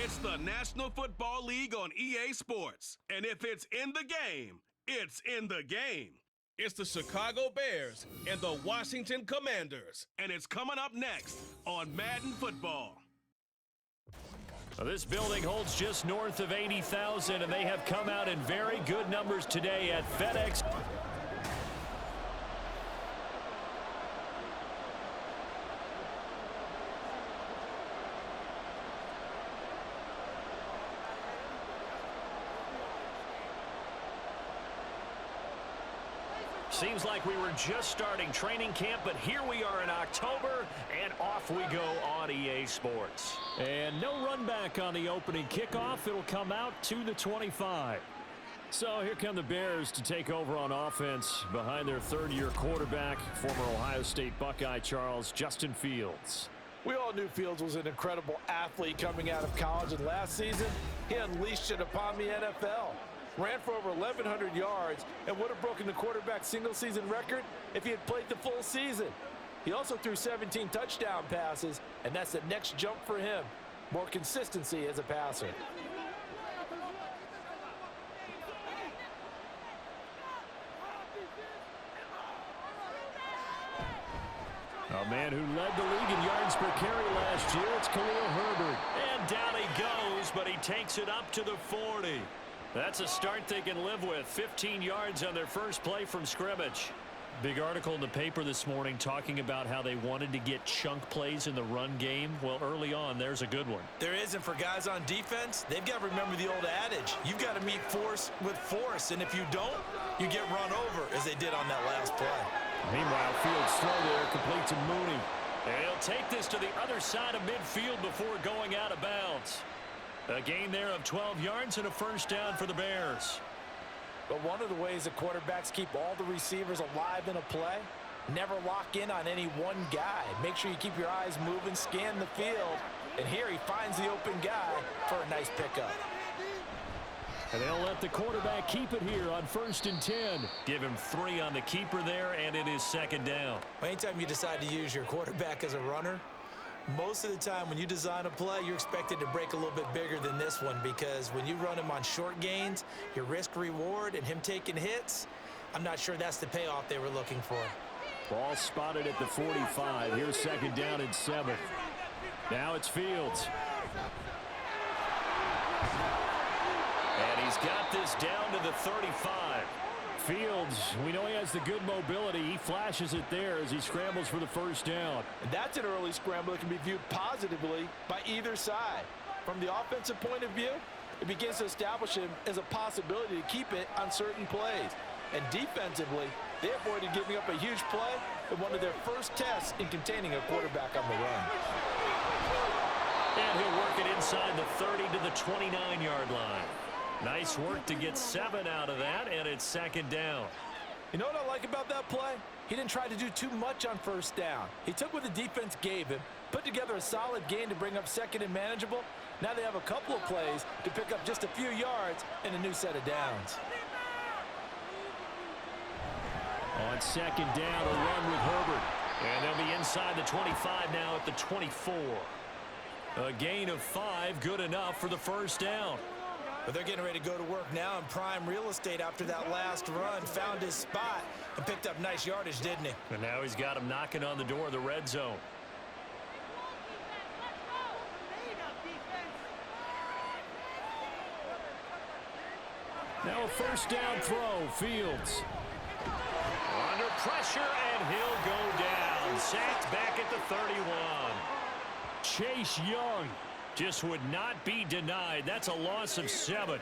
It's the National Football League on EA Sports. And if it's in the game, it's in the game. It's the Chicago Bears and the Washington Commanders. And it's coming up next on Madden Football. Well, this building holds just north of 80,000, and they have come out in very good numbers today at FedEx. Seems like we were just starting training camp, but here we are in October, and off we go on EA Sports. And no run back on the opening kickoff. It'll come out to the 25. So here come the Bears to take over on offense behind their third-year quarterback, former Ohio State Buckeye Justin Fields. We all knew Fields was an incredible athlete coming out of college, and last season, he unleashed it upon the NFL. Ran for over 1,100 yards and would have broken the quarterback's single-season record if he had played the full season. He also threw 17 touchdown passes, and that's the next jump for him. More consistency as a passer. A man who led the league in yards per carry last year, it's Khalil Herbert. And down he goes, but he takes it up to the 40. That's a start they can live with. 15 yards on their first play from scrimmage. Big article in the paper this morning talking about how they wanted to get chunk plays in the run game. Well, early on, there's a good one. There is, and for guys on defense, they've got to remember the old adage. You've got to meet force with force, and if you don't, you get run over, as they did on that last play. Meanwhile, Fields slow there, complete to Mooney. And he'll take this to the other side of midfield before going out of bounds. A gain there of 12 yards and a first down for the Bears. But one of the ways that quarterbacks keep all the receivers alive in a play, never lock in on any one guy. Make sure you keep your eyes moving, scan the field, and here he finds the open guy for a nice pickup. And they'll let the quarterback keep it here on 1st and 10. Give him 3 on the keeper there, and it is second down. Anytime you decide to use your quarterback as a runner, most of the time when you design a play, you're expected to break a little bit bigger than this one, because when you run him on short gains, your risk-reward and him taking hits, I'm not sure that's the payoff they were looking for. Ball spotted at the 45. Here's second down and 7. Now it's Fields. And he's got this down to the 35. Fields, we know he has the good mobility. He flashes it there as he scrambles for the first down. And that's an early scramble that can be viewed positively by either side. From the offensive point of view, it begins to establish him as a possibility to keep it on certain plays. And defensively, they avoided giving up a huge play in one of their first tests in containing a quarterback on the run. And he'll work it inside the 30 to the 29-yard line. Nice work to get 7 out of that, and it's second down. You know what I like about that play? He didn't try to do too much on first down. He took what the defense gave him, put together a solid gain to bring up second and manageable. Now they have a couple of plays to pick up just a few yards and a new set of downs. On second down, a run with Herbert. And they'll be inside the 25 now at the 24. A gain of 5, good enough for the first down. But they're getting ready to go to work now in prime real estate after that last run. Found his spot and picked up nice yardage, didn't he? And now he's got him knocking on the door of the red zone. Now a first down throw, Fields. Under pressure, and he'll go down. Sacked back at the 31. Chase Young just would not be denied. That's a loss of 7.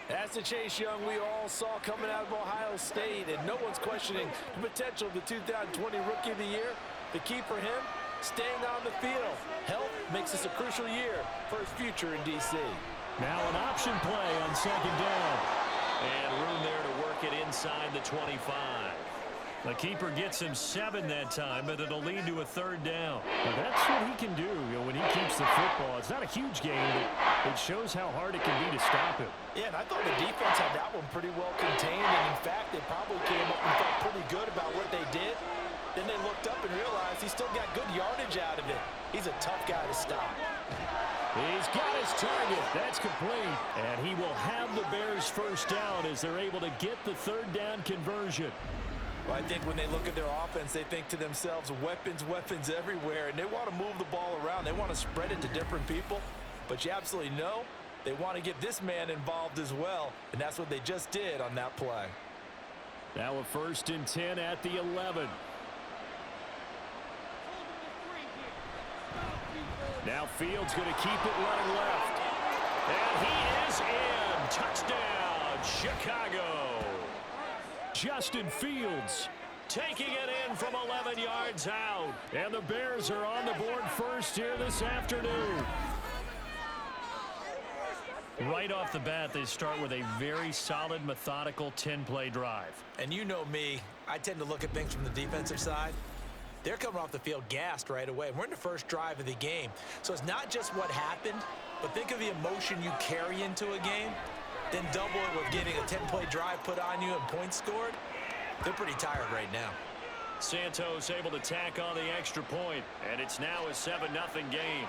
That's the Chase Young we all saw coming out of Ohio State, and no one's questioning the potential of the 2020 Rookie of the Year. The key for him, staying on the field. Health makes this a crucial year for his future in D.C. Now an option play on second down. And room there to work it inside the 25. The keeper gets him 7 that time, but it'll lead to a third down. Now that's what he can do, when he keeps the football. It's not a huge game, but it shows how hard it can be to stop him. Yeah, and I thought the defense had that one pretty well contained, and in fact, they probably came up and felt pretty good about what they did. Then they looked up and realized he still got good yardage out of it. He's a tough guy to stop. He's got his target. That's complete. And he will have the Bears first down as they're able to get the third down conversion. Well, I think when they look at their offense, they think to themselves, weapons, weapons everywhere, and they want to move the ball around. They want to spread it to different people, but you absolutely know they want to get this man involved as well, and that's what they just did on that play. Now a 1st and 10 at the 11. Now Fields going to keep it running left. And he is in. Touchdown, Chicago. Justin Fields taking it in from 11 yards out. And the Bears are on the board first here this afternoon. Right off the bat, they start with a very solid, methodical 10-play drive. And you know me, I tend to look at things from the defensive side. They're coming off the field gassed right away. We're in the first drive of the game. So it's not just what happened, but think of the emotion you carry into a game. Then double it with getting a 10-play drive put on you and points scored. They're pretty tired right now. Santos able to tack on the extra point, and it's now a 7-0 game.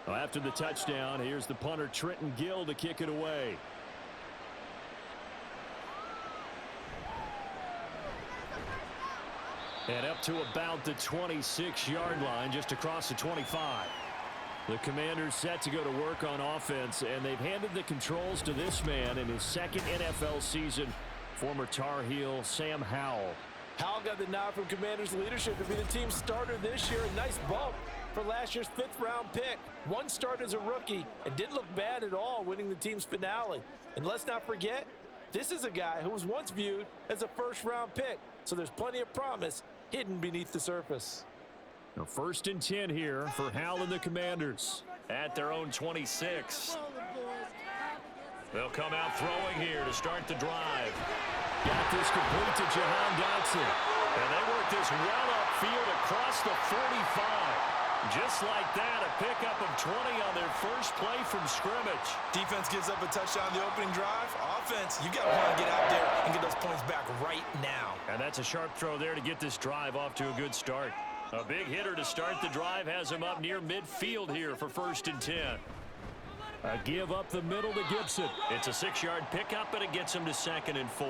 Well, after the touchdown, here's the punter Trenton Gill to kick it away. And up to about the 26-yard line, just across the 25. The Commanders set to go to work on offense, and they've handed the controls to this man in his second NFL season, former Tar Heel Sam Howell. Howell got the nod from Commanders leadership to be the team starter this year. A nice bump for last year's 5th-round pick. One start as a rookie and didn't look bad at all, winning the team's finale. And let's not forget, this is a guy who was once viewed as a 1st-round pick. So there's plenty of promise hidden beneath the surface. Now 1st and 10 here for Howell and the Commanders at their own 26. They'll come out throwing here to start the drive. Got this complete to Jahan Dotson. And they work this well upfield across the 45. Just like that, a pickup of 20 on their first play from scrimmage. Defense gives up a touchdown on the opening drive. Offense, you got to want to get out there and get those points back right now. And that's a sharp throw there to get this drive off to a good start. A big hitter to start the drive has him up near midfield here for 1st and 10. A give up the middle to Gibson. It's a 6-yard pickup, and it gets him to 2nd and 4.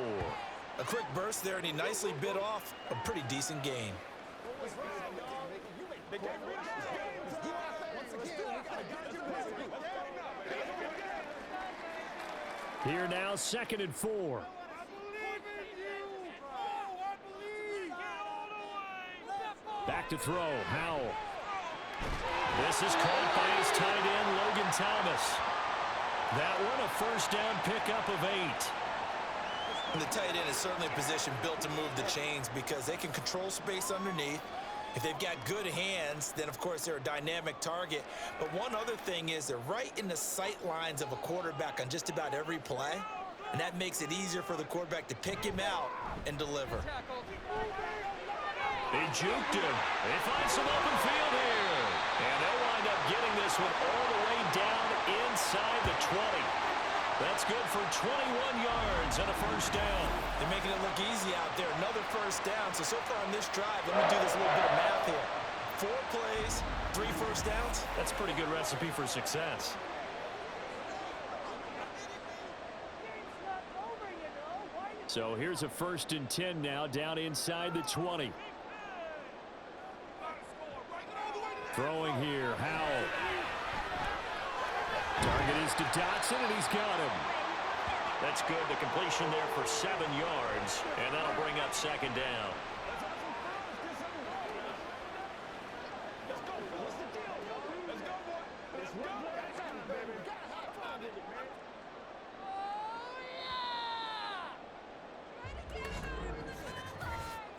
A quick burst there, and he nicely bit off a pretty decent gain. Here now, 2nd and 4. Back to throw, Howell. This is caught by his tight end, Logan Thomas. That one a 1st down pickup of 8. And the tight end is certainly a position built to move the chains because they can control space underneath. If they've got good hands, then of course they're a dynamic target. But one other thing is they're right in the sight lines of a quarterback on just about every play. And that makes it easier for the quarterback to pick him out and deliver. They juked him. They find some open field here. And they'll wind up getting this one all the way down inside the 20. That's good for 21 yards and a 1st down. They're making it look easy out there. Another 1st down. So far on this drive, let me do this little bit of math here. 4 plays, 3 1st downs. That's a pretty good recipe for success. So here's a 1st and 10 now down inside the 20. Throwing here, Howell. Target is to Dotson, and he's got him. That's good. The completion there for 7 yards, and that'll bring up 2nd down.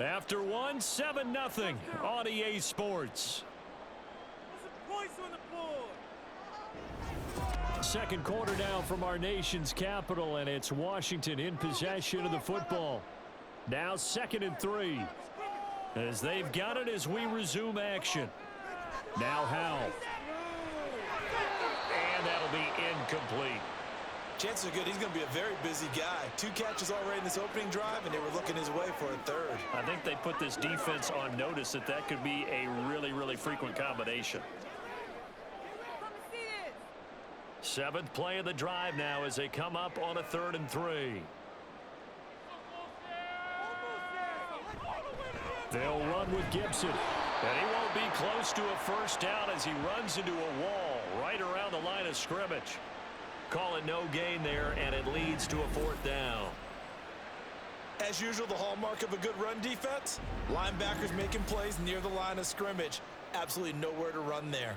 After one, 7-0 on EA Sports. second quarter now from our nation's capital, and it's Washington in possession of the football. Now 2nd and 3. As they've got it as we resume action. Now Howell. And that'll be incomplete. Chances are good he's going to be a very busy guy. 2 catches already in this opening drive, and they were looking his way for a third. I think they put this defense on notice that that could be a really, really frequent combination. 7th play of the drive now as they come up on a 3rd and 3. They'll run with Gibson. And he won't be close to a first down as he runs into a wall right around the line of scrimmage. Call it no gain there, and it leads to a 4th down. As usual, the hallmark of a good run defense, linebackers making plays near the line of scrimmage. Absolutely nowhere to run there.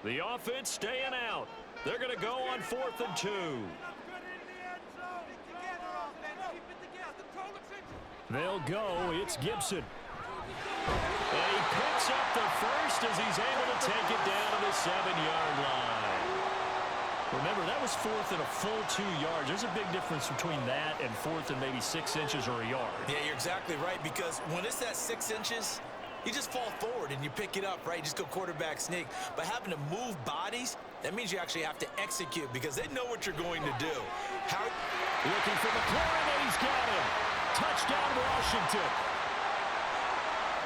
The offense staying out. They're going to go on 4th and 2. They'll go. It's Gibson. And he picks up the first as he's able to take it down to the 7-yard line. Remember, that was 4th and a full 2 yards. There's a big difference between that and 4th and maybe 6 inches or a yard. Yeah, you're exactly right, because when it's that 6 inches, you just fall forward and you pick it up, right? You just go quarterback sneak. But having to move bodies, that means you actually have to execute because they know what you're going to do. Looking for McLaurin, and he's got him. Touchdown, Washington.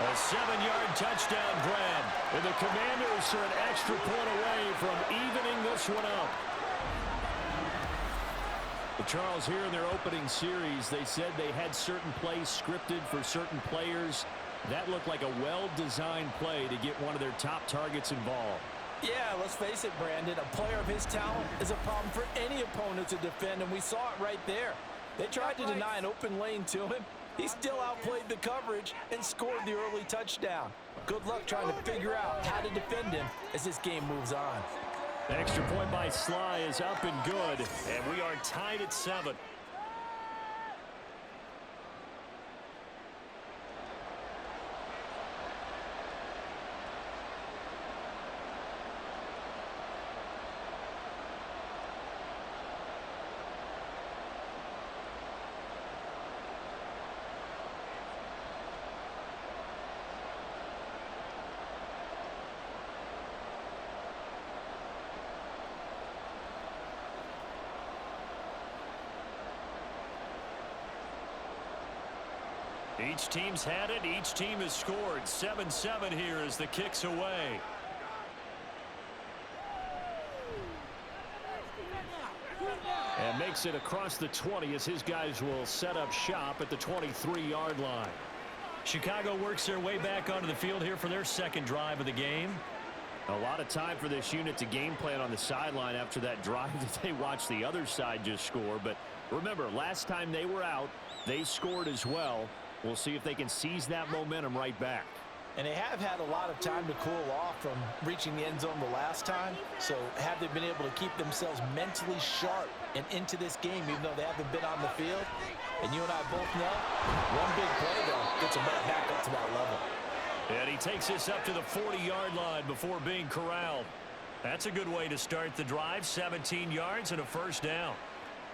A 7-yard touchdown grab. And the Commanders are an extra point away from evening this one up. Well, Charles, here in their opening series, they said they had certain plays scripted for certain players. That looked like a well-designed play to get one of their top targets involved. Yeah, let's face it, Brandon. A player of his talent is a problem for any opponent to defend, and we saw it right there. They tried to deny an open lane to him. He still outplayed the coverage and scored the early touchdown. Good luck trying to figure out how to defend him as this game moves on. The extra point by Sly is up and good, and we are tied at 7. Each team's had it. Each team has scored. 7-7 here as the kick's away. And makes it across the 20 as his guys will set up shop at the 23-yard line. Chicago works their way back onto the field here for their second drive of the game. A lot of time for this unit to game plan on the sideline after that drive that they watched the other side just score. But remember, last time they were out, they scored as well. We'll see if they can seize that momentum right back. And they have had a lot of time to cool off from reaching the end zone the last time. So have they been able to keep themselves mentally sharp and into this game, even though they haven't been on the field? And you and I both know, one big play, though, gets them right back up to that level. And he takes us up to the 40-yard line before being corralled. That's a good way to start the drive. 17 yards and a first down.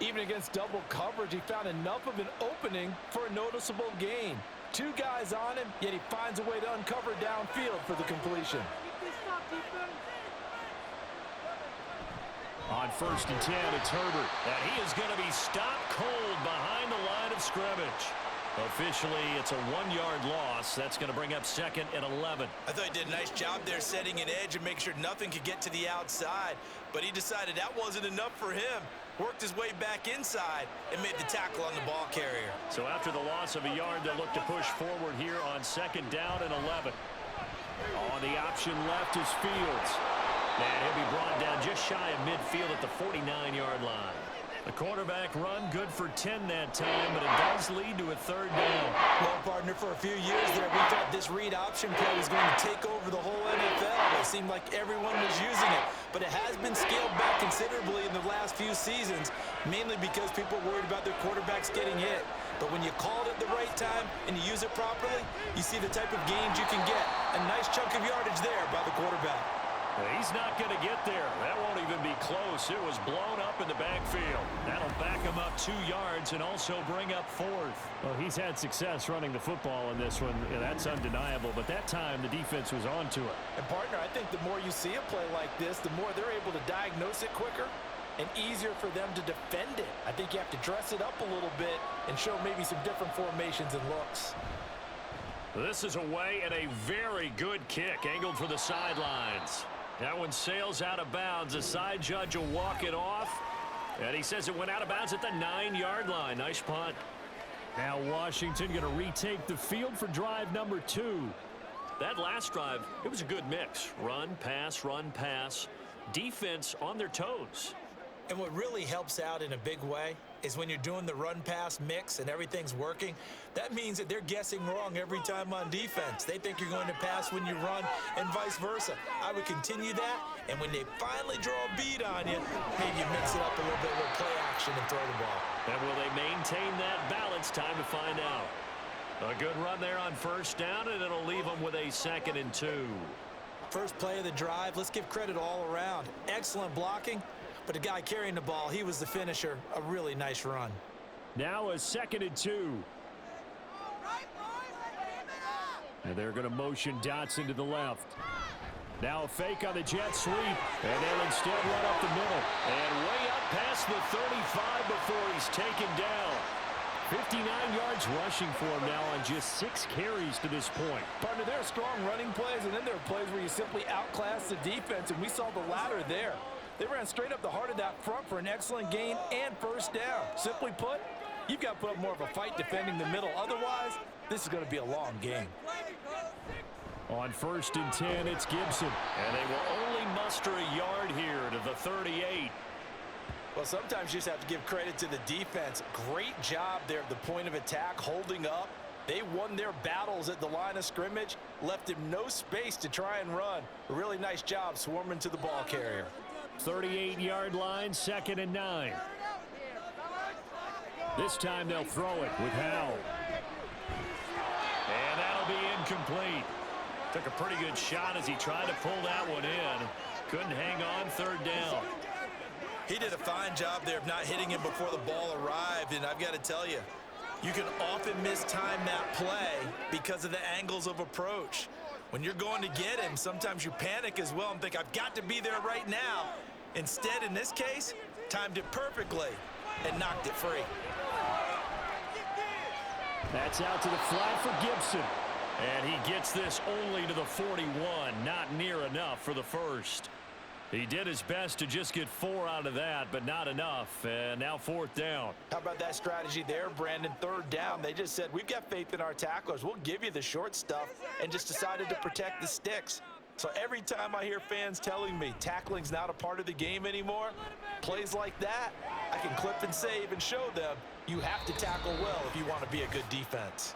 Even against double coverage, he found enough of an opening for a noticeable gain. 2 guys on him, yet he finds a way to uncover downfield for the completion. On 1st and 10, it's Herbert. And he is going to be stopped cold behind the line of scrimmage. Officially, it's a 1-yard loss. That's going to bring up 2nd and 11. I thought he did a nice job there setting an edge and making sure nothing could get to the outside. But he decided that wasn't enough for him. Worked his way back inside and made the tackle on the ball carrier. So after the loss of a yard, they'll look to push forward here on 2nd down and 11. On the option left is Fields. And he'll be brought down just shy of midfield at the 49-yard line. The quarterback run good for 10 that time, but it does lead to a 3rd down. Well, partner, for a few years there, we thought this read option play was going to take over the whole NFL. It seemed like everyone was using it, but it has been scaled back considerably in the last few seasons, mainly because people are worried about their quarterbacks getting hit. But when you call it at the right time and you use it properly, you see the type of gains you can get. A nice chunk of yardage there by the quarterback. He's not going to get there. That won't even be close. It was blown up in the backfield. That'll back him up 2 yards and also bring up 4th. Well, he's had success running the football in this one. Yeah, that's undeniable. But that time, the defense was on to it. And, partner, I think the more you see a play like this, the more they're able to diagnose it quicker and easier for them to defend it. I think you have to dress it up a little bit and show maybe some different formations and looks. This is away and a very good kick angled for the sidelines. That one sails out of bounds. The side judge will walk it off. And he says it went out of bounds at the 9-yard line. Nice punt. Now Washington going to retake the field for drive number 2. That last drive, it was a good mix. Run, pass. Defense on their toes. And what really helps out in a big way is when you're doing the run-pass mix and everything's working, that means that they're guessing wrong every time on defense. They think you're going to pass when you run and vice versa. I would continue that, and when they finally draw a bead on you, maybe you mix it up a little bit with play action and throw the ball. And will they maintain that balance? Time to find out. A good run there on 1st down, and it'll leave them with a 2nd and 2. First play of the drive, let's give credit all around. Excellent blocking. But the guy carrying the ball, he was the finisher. A really nice run. Now a 2nd and 2. And they're going to motion Dotson to the left. Now a fake on the jet sweep. And they'll instead run up the middle. And way up past the 35 before he's taken down. 59 yards rushing for him now on just 6 carries to this point. Partner, there are strong running plays, and then there are plays where you simply outclass the defense, and we saw the latter there. They ran straight up the heart of that front for an excellent gain and 1st down. Simply put, you've got to put up more of a fight defending the middle. Otherwise, this is going to be a long game. On 1st and 10, it's Gibson. And they will only muster a yard here to the 38. Well, sometimes you just have to give credit to the defense. Great job there at the point of attack, holding up. They won their battles at the line of scrimmage, left him no space to try and run. A really nice job swarming to the ball carrier. 38-yard line, 2nd and 9. This time they'll throw it with Howell. And that'll be incomplete. Took a pretty good shot as he tried to pull that one in. Couldn't hang on 3rd down. He did a fine job there of not hitting him before the ball arrived, and I've got to tell you, you can often mistime that play because of the angles of approach. When you're going to get him, sometimes you panic as well and think, I've got to be there right now. Instead, in this case, timed it perfectly and knocked it free. That's out to the flat for Gibson. And he gets this only to the 41, not near enough for the 1st. He did his best to just get 4 out of that, but not enough. And now 4th down. How about that strategy there, Brandon? 3rd down, they just said, we've got faith in our tacklers. We'll give you the short stuff, and just decided to protect the sticks. So every time I hear fans telling me tackling's not a part of the game anymore, plays like that, I can clip and save and show them you have to tackle well if you want to be a good defense.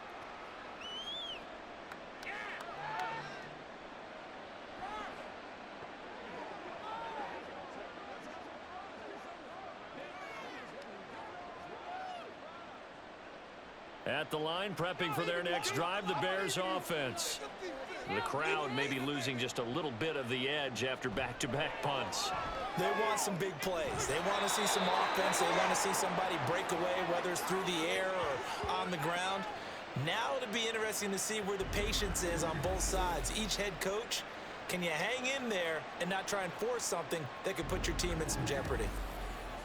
At the line, prepping for their next drive, the Bears offense. The crowd may be losing just a little bit of the edge after back-to-back punts. They want some big plays. They want to see some offense. They want to see somebody break away, whether it's through the air or on the ground. Now it'll be interesting to see where the patience is on both sides. Each head coach, can you hang in there and not try and force something that could put your team in some jeopardy?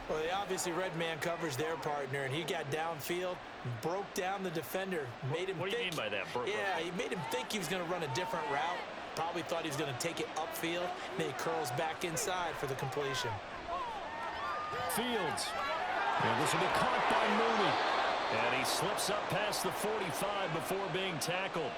Well, they obviously red man covers their partner, and he got downfield, broke down the defender, made him What do you mean by that, Yeah, he made him think he was going to run a different route. Probably thought he was going to take it upfield. Then he curls back inside for the completion. Fields. And this will be caught by Mooney. And he slips up past the 45 before being tackled.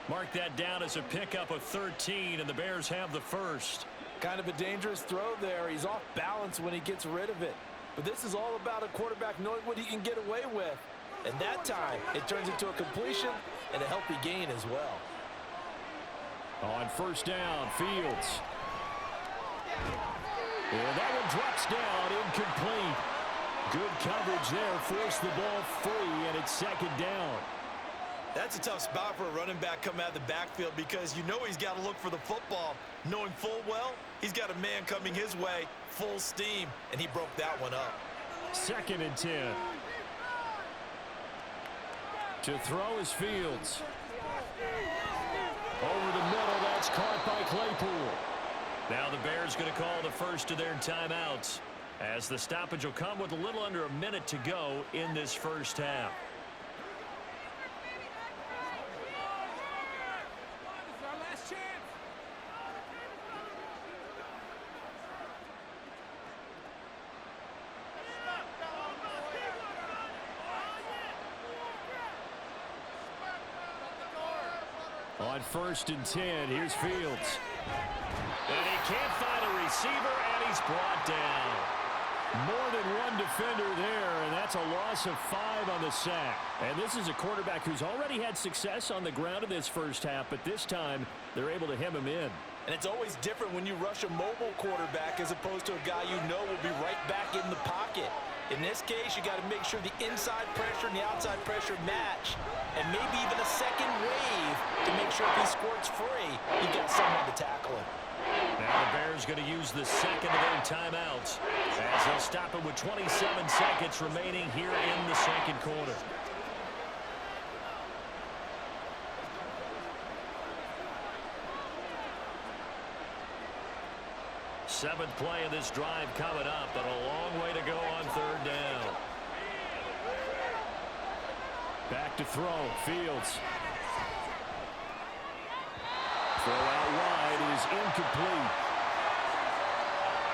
Mark that down as a pickup of 13, and the Bears have the 1st. Kind of a dangerous throw there. He's off balance when he gets rid of it. But this is all about a quarterback knowing what he can get away with. And that time, it turns into a completion and a healthy gain as well. On 1st down, Fields. And that one drops down, incomplete. Good coverage there, forced the ball free, and it's 2nd down. That's a tough spot for a running back coming out of the backfield because you know he's got to look for the football, knowing full well he's got a man coming his way full steam, and he broke that one up. 2nd and 10. To throw is Fields. Over the middle, that's caught by Claypool. Now the Bears going to call the first of their timeouts, as the stoppage will come with a little under a minute to go in this first half. On 1st and 10, here's Fields. And he can't find a receiver, and he's brought down. More than one defender there, and that's a loss of 5 on the sack. And this is a quarterback who's already had success on the ground in this first half, but this time they're able to hem him in. And it's always different when you rush a mobile quarterback as opposed to a guy you know will be right back in the pocket. In this case, you got to make sure the inside pressure and the outside pressure match, and maybe even a second wave to make sure if he squirts free, you've got someone to tackle him. Now the Bears going to use the second of their timeouts as they'll stop it with 27 seconds remaining here in the second quarter. Seventh play of this drive coming up, but a long way to go on 3rd down. Back to throw, Fields. Throw out wide is incomplete.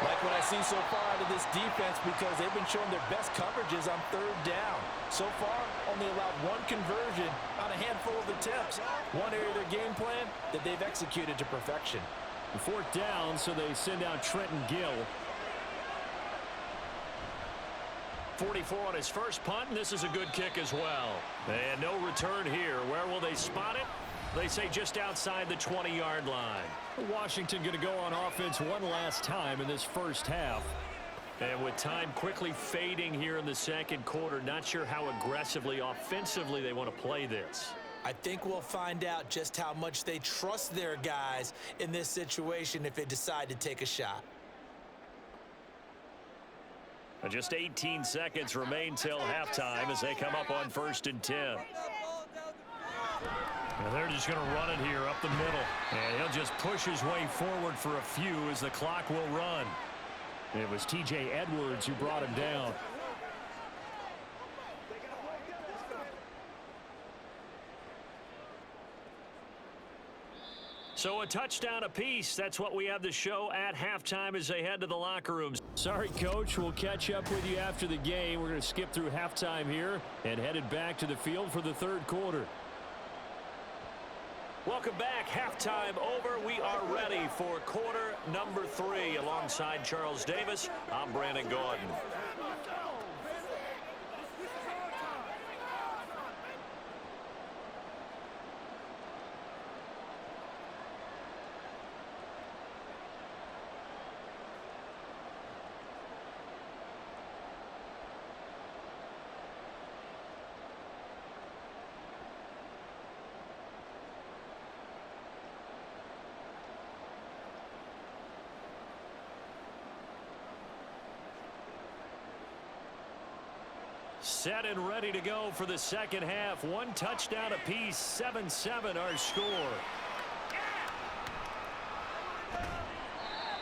Like what I see so far out of this defense because they've been showing their best coverages on 3rd down. So far, only allowed 1 conversion on a handful of attempts. One area of their game plan that they've executed to perfection. 4th down, so they send out Trenton Gill. 44 on his first punt, and this is a good kick as well. And no return here. Where will they spot it? They say just outside the 20-yard line. Washington going to go on offense one last time in this first half. And with time quickly fading here in the second quarter, not sure how aggressively, offensively they want to play this. I think we'll find out just how much they trust their guys in this situation if they decide to take a shot. And just 18 seconds remain till halftime as they come up on 1st and 10. And they're just going to run it here up the middle. And he'll just push his way forward for a few as the clock will run. It was T.J. Edwards who brought him down. So a touchdown apiece. That's what we have to show at halftime as they head to the locker rooms. Sorry, Coach. We'll catch up with you after the game. We're going to skip through halftime here and headed back to the field for the 3rd quarter. Welcome back. Halftime over. We are ready for quarter number 3. Alongside Charles Davis, I'm Brandon Gordon. Set and ready to go for the second half. 1 touchdown apiece, 7-7 our score.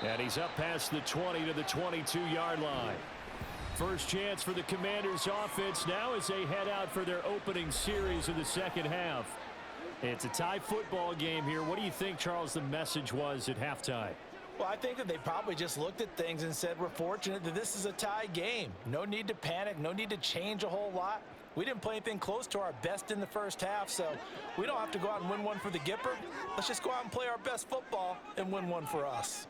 And he's up past the 20 to the 22-yard line. First chance for the Commanders offense now as they head out for their opening series of the second half. It's a tie football game here. What do you think, Charles, the message was at halftime? Well, I think that they probably just looked at things and said, we're fortunate that this is a tie game. No need to panic, no need to change a whole lot. We didn't play anything close to our best in the first half, so we don't have to go out and win one for the Gipper. Let's just go out and play our best football and win one for us.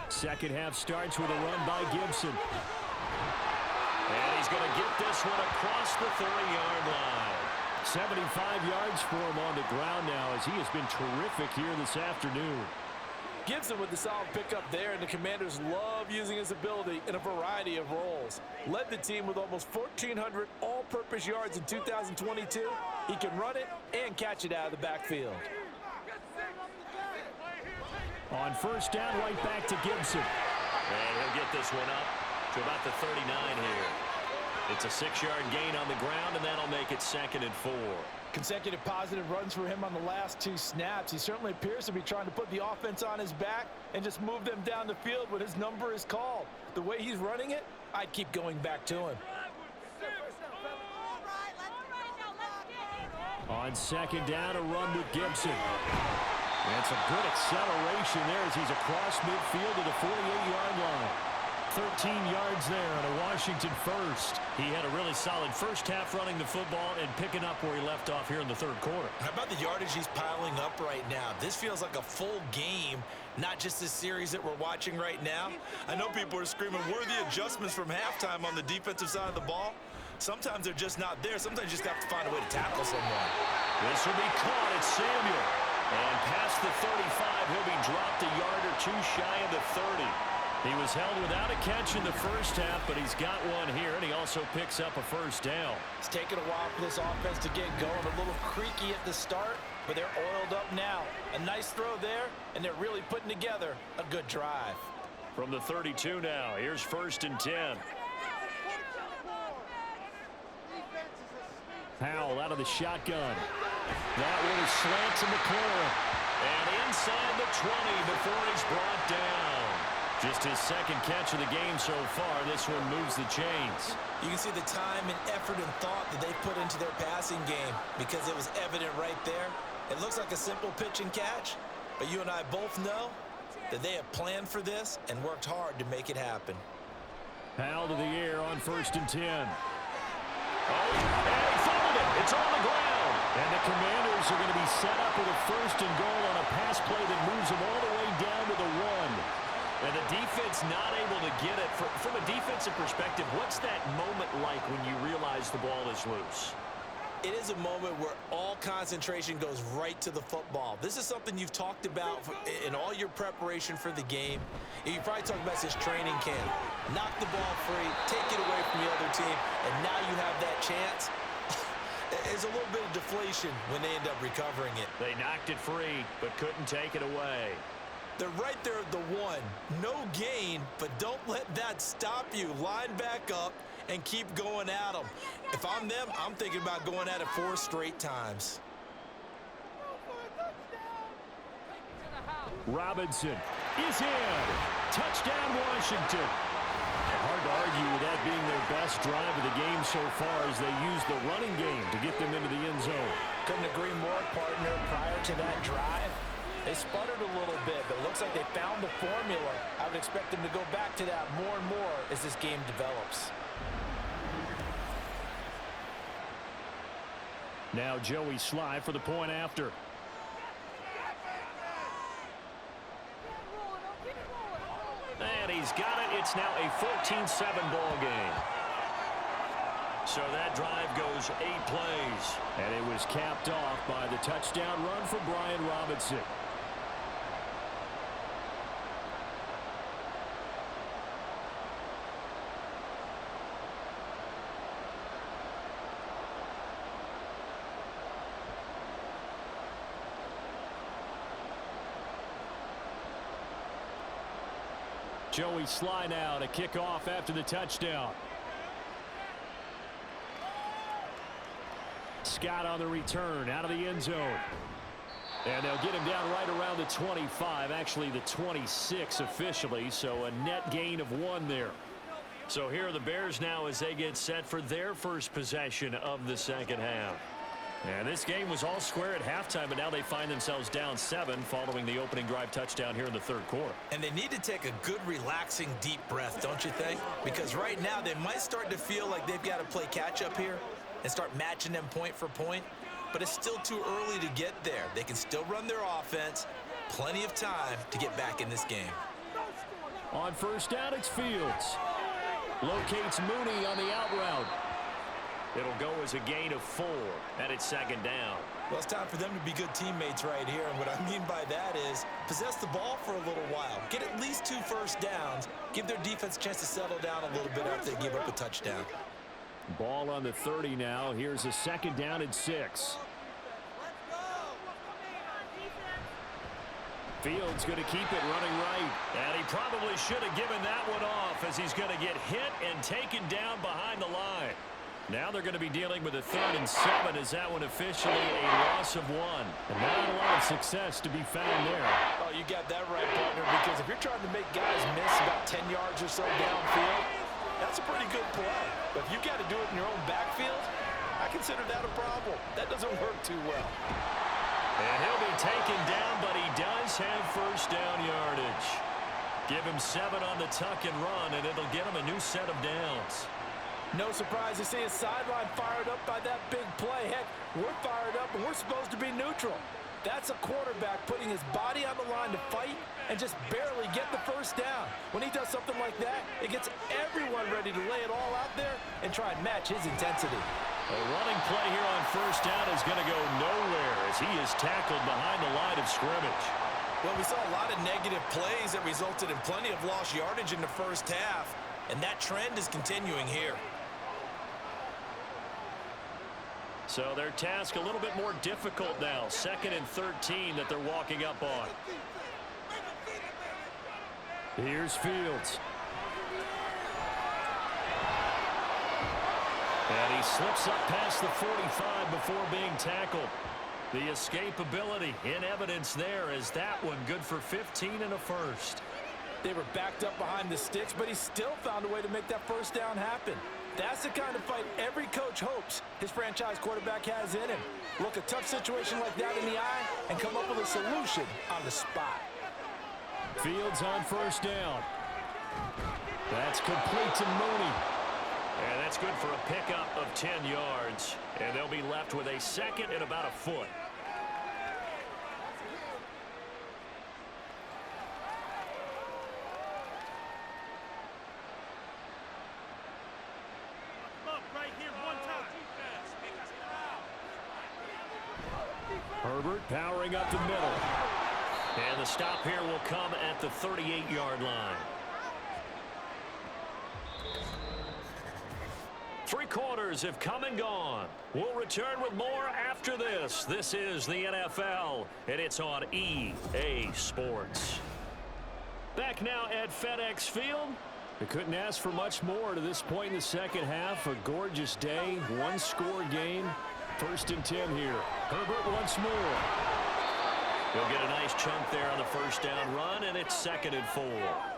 Second half starts with a run by Gibson. And he's going to get this one across the 30-yard line. 75 yards for him on the ground now as he has been terrific here this afternoon. Gibson with the solid pickup there, and the Commanders love using his ability in a variety of roles. Led the team with almost 1,400 all-purpose yards in 2022. He can run it and catch it out of the backfield. On first down, right back to Gibson. And he'll get this one up to about the 39 here. It's a 6-yard gain on the ground, and that'll make it 2nd and 4. Consecutive positive runs for him on the last 2 snaps. He certainly appears to be trying to put the offense on his back and just move them down the field when his number is called. The way he's running it, I'd keep going back to him. On 2nd down, a run with Gibson. And some good acceleration there as he's across midfield to the 48-yard line. 13 yards there on a Washington first. He had a really solid first half running the football and picking up where he left off here in the 3rd quarter. How about the yardage he's piling up right now? This feels like a full game, not just this series that we're watching right now. I know people are screaming, where are the adjustments from halftime on the defensive side of the ball? Sometimes they're just not there. Sometimes you just have to find a way to tackle someone. This will be caught. It's Samuel. And past the 35, he'll be dropped a yard or 2 shy of the 30. He was held without a catch in the first half, but he's got one here, and he also picks up a first down. It's taken a while for this offense to get going. A little creaky at the start, but they're oiled up now. A nice throw there, and they're really putting together a good drive. From the 32 now, here's 1st and 10. Powell out of the shotgun. That one is slant to McLaurin. And inside the 20 before he's brought down. Just his 2nd catch of the game so far. This one moves the chains. You can see the time and effort and thought that they put into their passing game because it was evident right there. It looks like a simple pitch and catch, but you and I both know that they have planned for this and worked hard to make it happen. Powell to the air on 1st and 10. Oh, and he fumbled it. It's on the ground. And the Commanders are going to be set up with a 1st and goal on a pass play that moves them all the way down to the 1. And the defense not able to get it. From a defensive perspective, what's that moment like when you realize the ball is loose? It is a moment where all concentration goes right to the football. This is something you've talked about in all your preparation for the game. You probably talked about this training camp. Knock the ball free, take it away from the other team, and now you have that chance. There's a little bit of deflation when they end up recovering it. They knocked it free, but couldn't take it away. They're right there at the 1. No gain, but don't let that stop you. Line back up and keep going at them. If I'm them, I'm thinking about going at it 4 straight times. Robinson is in. Touchdown, Washington. Hard to argue with that being their best drive of the game so far as they use the running game to get them into the end zone. Couldn't agree more, partner. Prior to that drive, they sputtered a little bit, but it looks like they found the formula. I would expect them to go back to that more and more as this game develops. Now Joey Sly for the point after. And he's got it. It's now a 14-7 ball game. So that drive goes 8 plays. And it was capped off by the touchdown run for Brian Robinson. Joey Sly now to kick off after the touchdown. Scott on the return out of the end zone. And they'll get him down right around the 25, actually the 26 officially, so a net gain of 1 there. So here are the Bears now as they get set for their first possession of the 2nd half. And this game was all square at halftime, but now they find themselves down 7 following the opening drive touchdown here in the 3rd quarter. And they need to take a good, relaxing, deep breath, don't you think? Because right now they might start to feel like they've got to play catch-up here and start matching them point for point. But it's still too early to get there. They can still run their offense. Plenty of time to get back in this game. On first down, it's Fields. Locates Mooney on the out route. It'll go as a gain of 4, and it's 2nd down. Well, it's time for them to be good teammates right here. And what I mean by that is possess the ball for a little while. Get at least 2 first downs. Give their defense a chance to settle down a little bit after they give up a touchdown. Ball on the 30 now. Here's a 2nd down and 6. Fields going to keep it running right. And he probably should have given that one off as he's going to get hit and taken down behind the line. Now they're going to be dealing with a 3rd and 7 as that one officially a loss of 1. And not a lot of success to be found there. Oh, you got that right, partner, because if you're trying to make guys miss about 10 yards or so downfield, that's a pretty good play. But if you got to do it in your own backfield, I consider that a problem. That doesn't work too well. And he'll be taken down, but he does have first down yardage. Give him 7 on the tuck and run, and it'll get him a new set of downs. No surprise to see his sideline fired up by that big play. Heck, we're fired up, and we're supposed to be neutral. That's a quarterback putting his body on the line to fight and just barely get the first down. When he does something like that, it gets everyone ready to lay it all out there and try and match his intensity. A running play here on first down is going to go nowhere as he is tackled behind the line of scrimmage. Well, we saw a lot of negative plays that resulted in plenty of lost yardage in the first half, and that trend is continuing here. So their task a little bit more difficult now. 2nd and 13 that they're walking up on. Here's Fields. And he slips up past the 45 before being tackled. The escapability in evidence there as that one good for 15 and a first. They were backed up behind the sticks, but he still found a way to make that first down happen. That's the kind of fight every coach hopes his franchise quarterback has in him. Look a tough situation like that in the eye and come up with a solution on the spot. Fields on first down. That's complete to Mooney. And that's good for a pickup of 10 yards. And they'll be left with a 2nd and about a foot. Herbert powering up the middle. And the stop here will come at the 38-yard line. 3 quarters have come and gone. We'll return with more after this. This is the NFL, and it's on EA Sports. Back now at FedEx Field. They couldn't ask for much more to this point in the second half. A gorgeous day, 1-score game. 1st and 10 here. Herbert once more. He'll get a nice chunk there on the first down run, and it's 2nd and 4.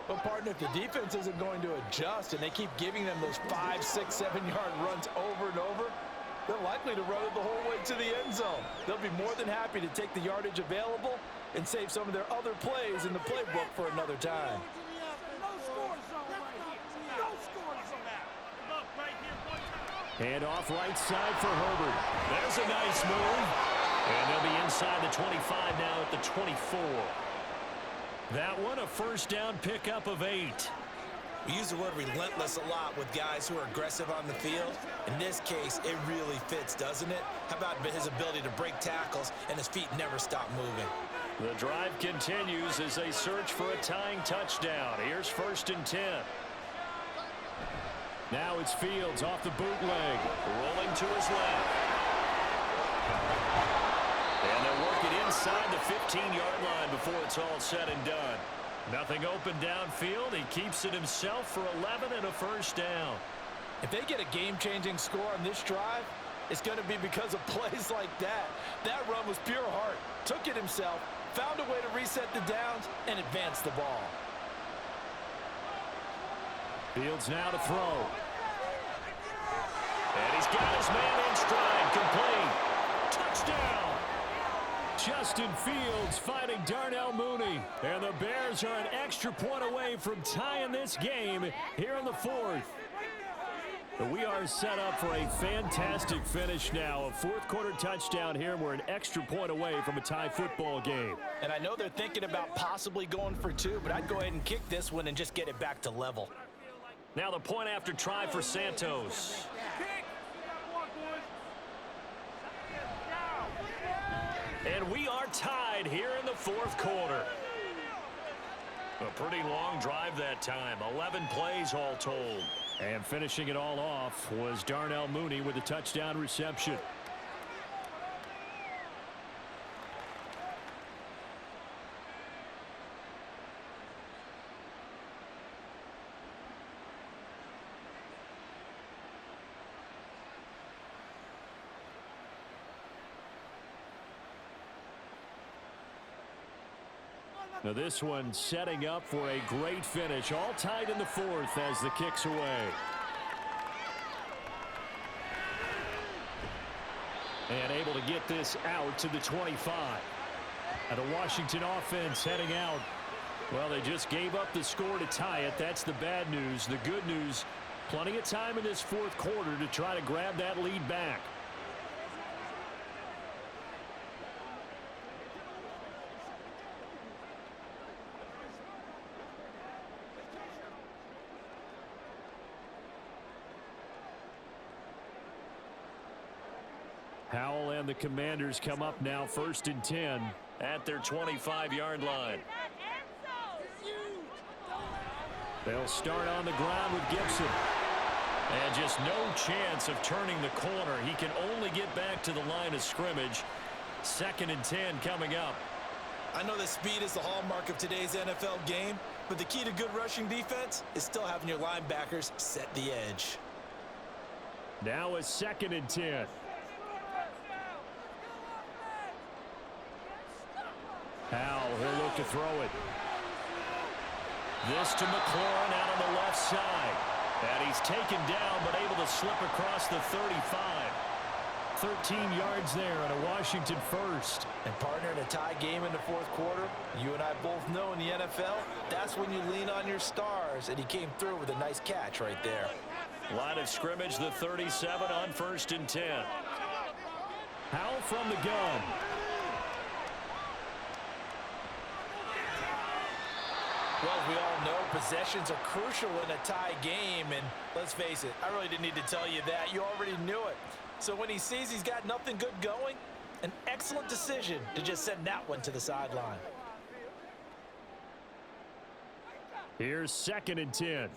But, partner, if the defense isn't going to adjust and they keep giving them those 5, 6, 7-yard runs over and over, they're likely to run it the whole way to the end zone. They'll be more than happy to take the yardage available and save some of their other plays in the playbook for another time. And off right side for Herbert. There's a nice move. And they'll be inside the 25 now at the 24. That one a first down pickup of 8. We use the word relentless a lot with guys who are aggressive on the field. In this case, it really fits, doesn't it? How about his ability to break tackles and his feet never stop moving? The drive continues as they search for a tying touchdown. Here's 1st and 10. Now it's Fields off the bootleg. Rolling to his left. And they'll work it inside the 15-yard line before it's all said and done. Nothing open downfield. He keeps it himself for 11 and a first down. If they get a game-changing score on this drive, it's going to be because of plays like that. That run was pure heart. Took it himself, found a way to reset the downs, and advance the ball. Fields now to throw. And he's got his man in stride. Complete. Touchdown. Justin Fields fighting Darnell Mooney. And the Bears are an extra point away from tying this game here in the 4th. But we are set up for a fantastic finish now. A 4th-quarter touchdown here. We're an extra point away from a tie football game. And I know they're thinking about possibly going for 2, but I'd go ahead and kick this one and just get it back to level. Now the point after try for Santos. And we are tied here in the fourth quarter. A pretty long drive that time. 11 plays all told. And finishing it all off was Darnell Mooney with a touchdown reception. Now this one setting up for a great finish. All tied in the fourth as the kick's away. And able to get this out to the 25. And the Washington offense heading out. Well, they just gave up the score to tie it. That's the bad news. The good news, plenty of time in this fourth quarter to try to grab that lead back. Howell and the Commanders come up now 1st and 10 at their 25-yard line. They'll start on the ground with Gibson. And just no chance of turning the corner. He can only get back to the line of scrimmage. 2nd and 10 coming up. I know that speed is the hallmark of today's NFL game, but the key to good rushing defense is still having your linebackers set the edge. Now a 2nd and 10. Howell, he'll look to throw it. This to McLaurin out on the left side. And he's taken down, but able to slip across the 35. 13 yards there on a Washington first. And partner, in a tie game in the fourth quarter, you and I both know in the NFL, that's when you lean on your stars. And he came through with a nice catch right there. Line of scrimmage, the 37 on 1st and 10. Howell from the gun. Well, as we all know, possessions are crucial in a tie game, and let's face it, I really didn't need to tell you that. You already knew it. So when he sees he's got nothing good going, an excellent decision to just send that one to the sideline. Here's 2nd and 10.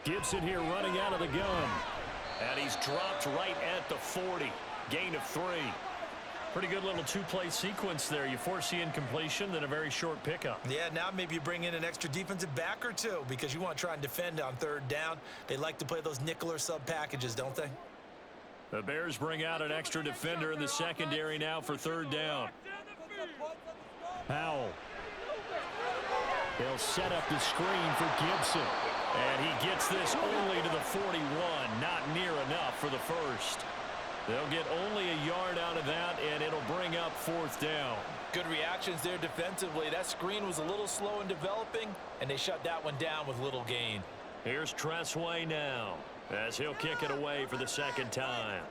Gibson here running out of the gun. And he's dropped right at the 40. Gain of 3. Pretty good little two-play sequence there. You force the incompletion, then a very short pickup. Yeah, now maybe you bring in an extra defensive back or two because you want to try and defend on 3rd down. They like to play those nickel or sub packages, don't they? The Bears bring out an extra defender in the secondary now for 3rd down. Howell. They'll set up the screen for Gibson. And he gets this only to the 41. Not near enough for the first. They'll get only a yard out of that, and it'll bring up 4th down. Good reactions there defensively. That screen was a little slow in developing, and they shut that one down with little gain. Here's Tressway now, as he'll kick it away for the 2nd time.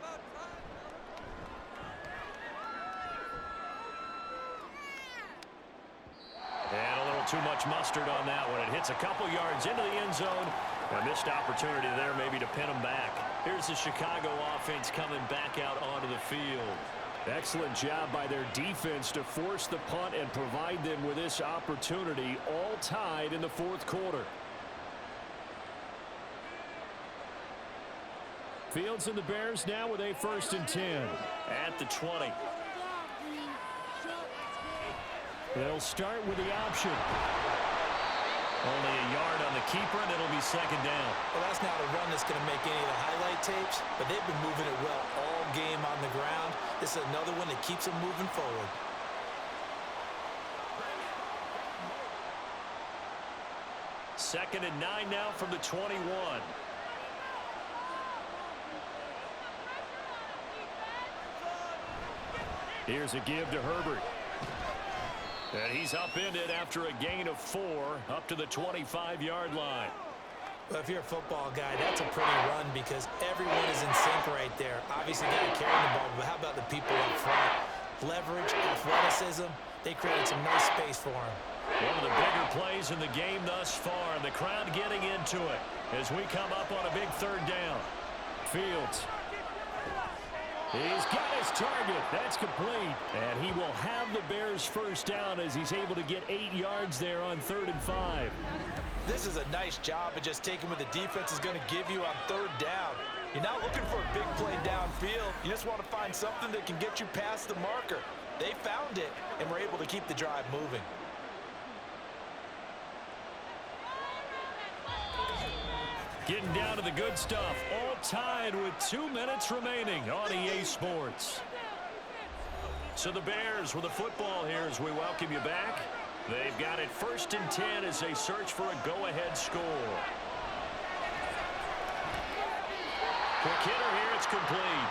And a little too much mustard on that one. It hits a couple yards into the end zone. A missed opportunity there maybe to pin him back. Here's the Chicago offense coming back out onto the field. Excellent job by their defense to force the punt and provide them with this opportunity, all tied in the fourth quarter. Fields and the Bears now with a 1st and 10. At the 20. They'll start with the option. Only a yard on the keeper, and it'll be 2nd down. Well, that's not a run that's going to make any of the highlight tapes, but they've been moving it well all game on the ground. This is another one that keeps them moving forward. Second and 9 now from the 21. Here's a give to Herbert. And he's upended after a gain of 4 up to the 25-yard line. Well, if you're a football guy, that's a pretty run because everyone is in sync right there. Obviously, the guy carrying the ball, but how about the people up front? Leverage, athleticism, they created some nice space for him. One of the bigger plays in the game thus far, and the crowd getting into it as we come up on a big 3rd down. Fields. He's got his target. That's complete. And he will have the Bears first down as he's able to get 8 yards there on 3rd and 5. This is a nice job of just taking what the defense is going to give you on 3rd down. You're not looking for a big play downfield. You just want to find something that can get you past the marker. They found it and were able to keep the drive moving. Getting down to the good stuff. All tied with 2 minutes remaining on EA Sports. So the Bears with the football here as we welcome you back. They've got it 1st and 10 as they search for a go-ahead score. Quick hitter here, it's complete.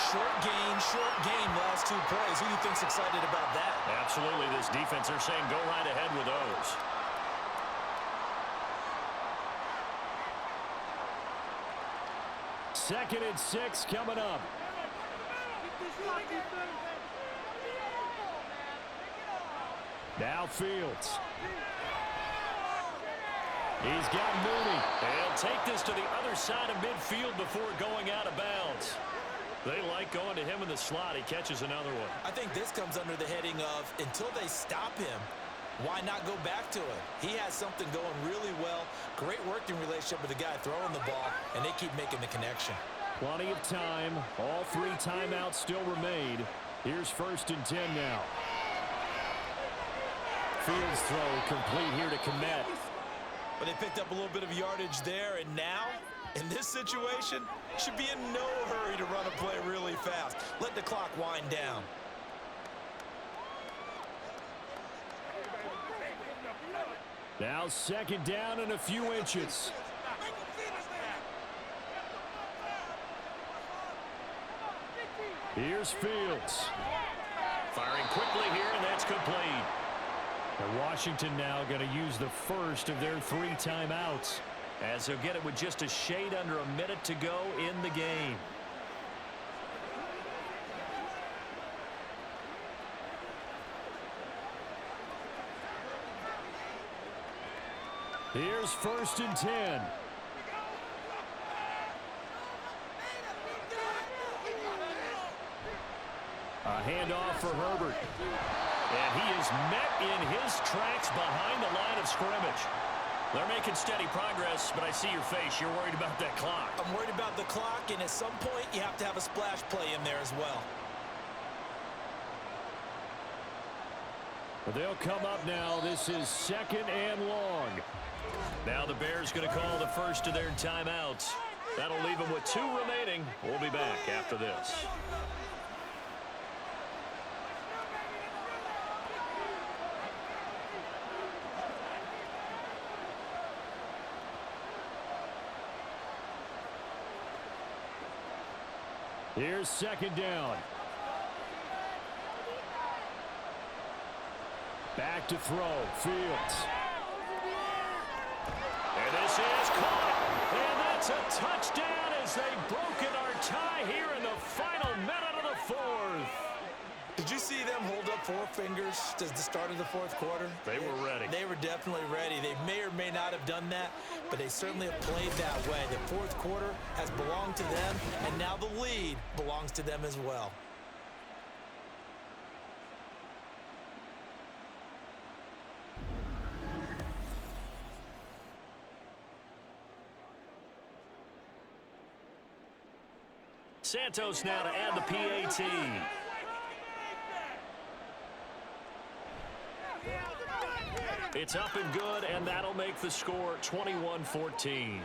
Short gain, last 2 plays. Who do you think's excited about that? Absolutely, this defense, they're saying go right ahead with those. Second and 6 coming up. Now Fields. He's got Mooney. They'll take this to the other side of midfield before going out of bounds. They like going to him in the slot. He catches another one. I think this comes under the heading of until they stop him, why not go back to him? He has something going really well. Great working relationship with the guy throwing the ball, and they keep making the connection. Plenty of time. All 3 timeouts still remain. Here's 1st and 10 now. Fields throw complete here to Kmet. But they picked up a little bit of yardage there, and now, in this situation, should be in no hurry to run a play really fast. Let the clock wind down. Now 2nd down and a few inches. Here's Fields. Firing quickly here, and that's complete. And Washington now going to use the first of their 3 timeouts. As they'll get it with just a shade under a minute to go in the game. Here's 1st and 10. A handoff for Herbert. And he is met in his tracks behind the line of scrimmage. They're making steady progress, but I see your face. You're worried about that clock. I'm worried about the clock, and at some point, you have to have a splash play in there as well. They'll come up now. This is 2nd and long. Now the Bears going to call the first of their timeouts. That'll leave them with 2 remaining. We'll be back after this. Here's 2nd down. Back to throw. Fields. And this is caught. And that's a touchdown as they've broken our tie here in the final minute of the 4th. Did you see them hold up 4 fingers at the start of the 4th quarter? They were ready. They were definitely ready. They may or may not have done that, but they certainly have played that way. The 4th quarter has belonged to them, and now the lead belongs to them as well. Santos now to add the PAT. It's up and good, and that'll make the score 21-14.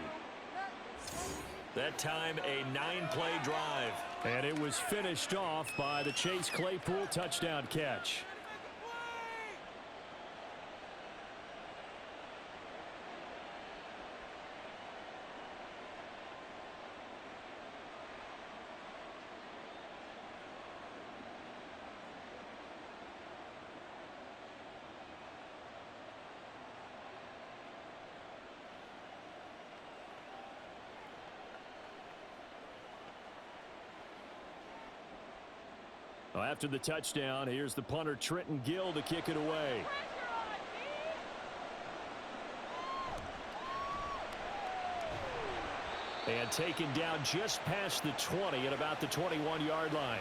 That time, a 9-play drive. And it was finished off by the Chase Claypool touchdown catch. Well, after the touchdown, here's the punter Trenton Gill to kick it away. And taken down just past the 20 at about the 21-yard line.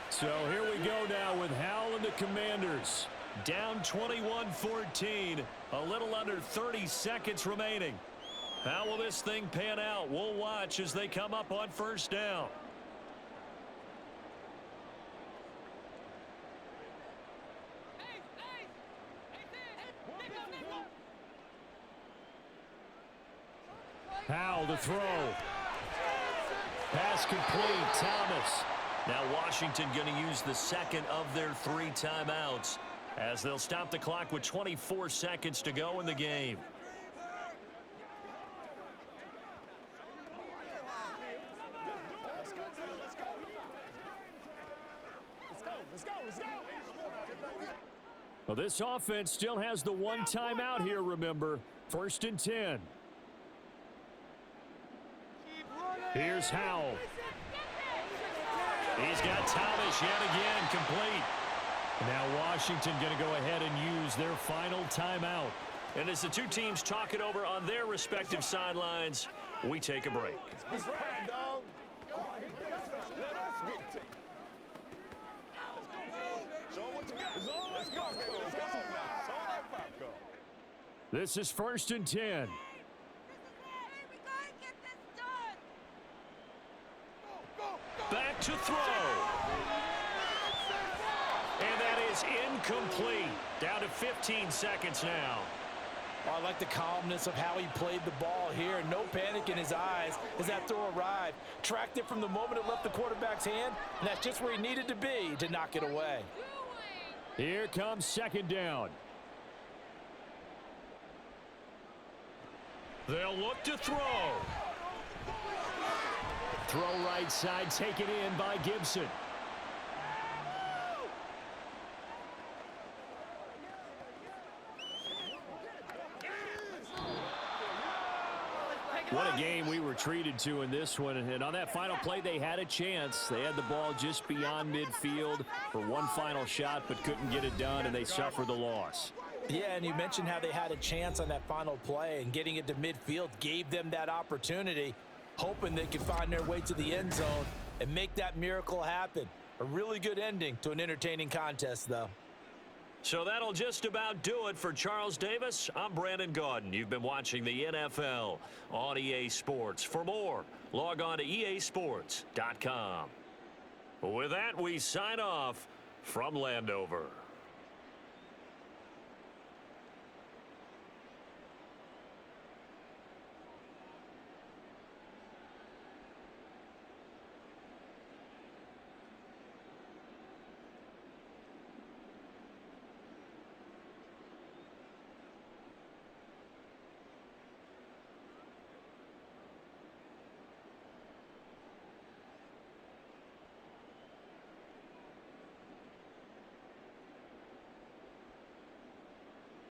So here we go now with Howell and the Commanders. Down 21-14, a little under 30 seconds remaining. How will this thing pan out? We'll watch as they come up on first down. Howell to throw. Pass complete, Thomas. Now Washington going to use the second of their 3 timeouts as they'll stop the clock with 24 seconds to go in the game. Well, this offense still has the 1 timeout here, remember. 1st and 10. Here's Howell. He's got Thomas yet again complete. Now Washington going to go ahead and use their final timeout. And as the two teams talk it over on their respective sidelines, we take a break. This is 1st and 10. Back to throw. And that is incomplete. Down to 15 seconds now. Oh, I like the calmness of how he played the ball here. No panic in his eyes as that throw arrived. Tracked it from the moment it left the quarterback's hand, and that's just where he needed to be to knock it away. Here comes 2nd down. They'll look to throw. Throw right side, taken in by Gibson. What a game we were treated to in this one. And on that final play, they had a chance. They had the ball just beyond midfield for one final shot, but couldn't get it done, and they suffered the loss. Yeah, and you mentioned how they had a chance on that final play, and getting it to midfield gave them that opportunity, hoping they could find their way to the end zone and make that miracle happen. A really good ending to an entertaining contest, though. So that'll just about do it for Charles Davis. I'm Brandon Gaudin. You've been watching the NFL on EA Sports. For more, log on to easports.com. With that, we sign off from Landover.